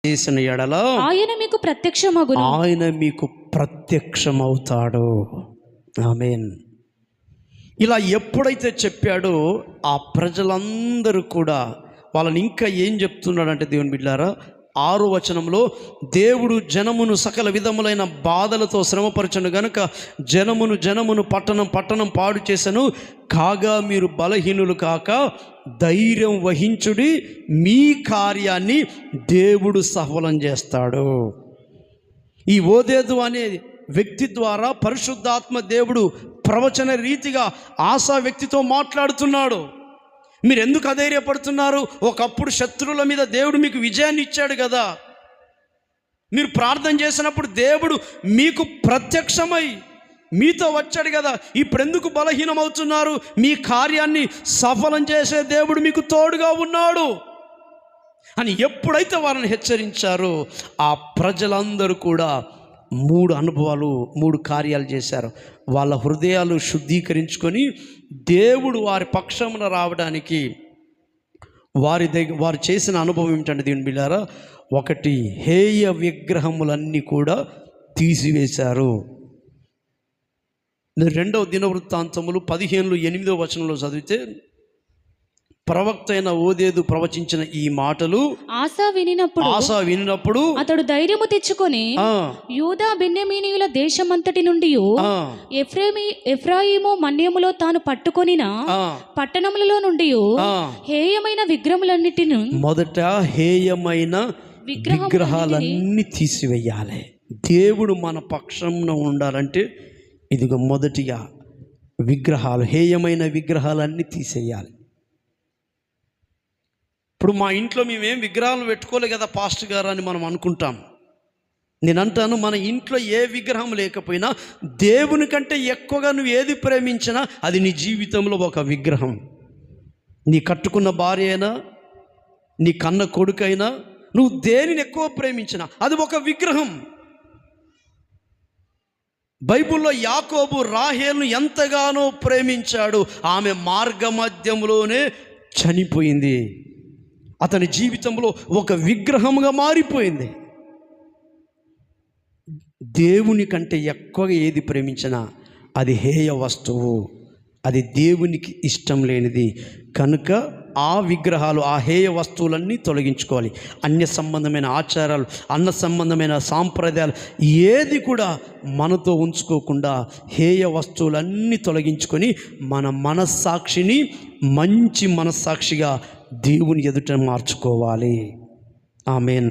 చేసిన ఎడల ఆయన మీకు ప్రత్యక్షమగును. ఆయన మీకు ప్రత్యక్షమవుతాడు. ఆమేన్. ఇలా ఎప్పుడైతే చెప్పాడో ఆ ప్రజలందరూ కూడా వాళ్ళని ఇంకా ఏం చెప్తున్నాడంటే, దేవుని బిడ్డలారా, 6వ వచనంలో దేవుడు జనమును సకల విధములైన బాధలతో శ్రమపరచను గనుక జనమును పట్టణం పాడు చేసెను. కాగా మీరు బలహీనులు కాక ధైర్యం వహించుడి, మీ కార్యాన్ని దేవుడు సఫలం చేస్తాడు. ఈ ఓదేదు అనే వ్యక్తి ద్వారా పరిశుద్ధాత్మ దేవుడు ప్రవచన రీతిగా ఆశా వ్యక్తితో మాట్లాడుతున్నాడు. మీరు ఎందుకు అధైర్యపడుతున్నారు? ఒకప్పుడు శత్రువుల మీద దేవుడు మీకు విజయాన్ని ఇచ్చాడు కదా. మీరు ప్రార్థన చేసినప్పుడు దేవుడు మీకు ప్రత్యక్షమై మీతో వచ్చాడు కదా. ఇప్పుడెందుకు బలహీనమవుతున్నారు? మీ కార్యాన్ని సఫలం చేసే దేవుడు మీకు తోడుగా ఉన్నాడు అని ఎప్పుడైతే వారిని హెచ్చరించారో ఆ ప్రజలందరూ కూడా 3 అనుభవాలు, 3 కార్యాలు చేశారు. వాళ్ళ హృదయాలు శుద్ధీకరించుకొని దేవుడు వారి పక్షమున రావడానికి వారు చేసిన అనుభవం ఏమిటంటే, దేవుని బిడ్డలారా, 1 హేయ విగ్రహములన్నీ కూడా తీసివేశారు. 2వ దినవృత్తాంతములు 15:8 వచనంలో చదివితే, ప్రవక్త అయిన ఓదేదు ప్రవచించిన ఈ మాటలు ఆసా వినినప్పుడు అతడు ధైర్యము తెచ్చుకొని యూదా బెన్యామీనీయుల దేశమంతటి నుండి ఎఫ్రాయిము మన్యములో తాను పట్టుకొనిన పట్టణములలో నుండి హేయమైన విగ్రహములన్నిటిని, మొదట హేయమైన విగ్రహాలన్నీ తీసివేయాలి. దేవుడు మన పక్షంలో ఉండాలంటే ఇదిగో మొదటిగా విగ్రహాలు, హేయమైన విగ్రహాలన్నీ తీసేయాలి. ఇప్పుడు మా ఇంట్లో మేమేం విగ్రహాలు పెట్టుకోలే కదా పాస్టర్ గారు అని మనం అనుకుంటాం. నేను అంటాను, మన ఇంట్లో ఏ విగ్రహం లేకపోయినా దేవుని కంటే ఎక్కువగా నువ్వు ఏది ప్రేమించినా అది నీ జీవితంలో ఒక విగ్రహం. నీ కట్టుకున్న భార్య అయినా, నీ కన్న కొడుకైనా, నువ్వు దేనిని ఎక్కువ ప్రేమించినా అది ఒక విగ్రహం. బైబిల్లో యాకోబు రాహేలును ఎంతగానో ప్రేమించాడు. ఆమె మార్గమధ్యంలోనే చనిపోయింది. అతని జీవితంలో ఒక విగ్రహంగా మారిపోయింది. దేవుని కంటే ఎక్కువగా ఏది ప్రేమించినా అది హేయ వస్తువు, అది దేవునికి ఇష్టం లేనిది. కనుక ఆ విగ్రహాలు, ఆ హేయ వస్తువులన్నీ తొలగించుకోవాలి. అన్య సంబంధమైన ఆచారాలు, అన్న సంబంధమైన సాంప్రదాయాలు ఏది కూడా మనతో ఉంచుకోకుండా హేయ వస్తువులన్నీ తొలగించుకొని మన మనస్సాక్షిని మంచి మనస్సాక్షిగా దేవుని ఎదుట మార్చుకోవాలి. ఆమేన్.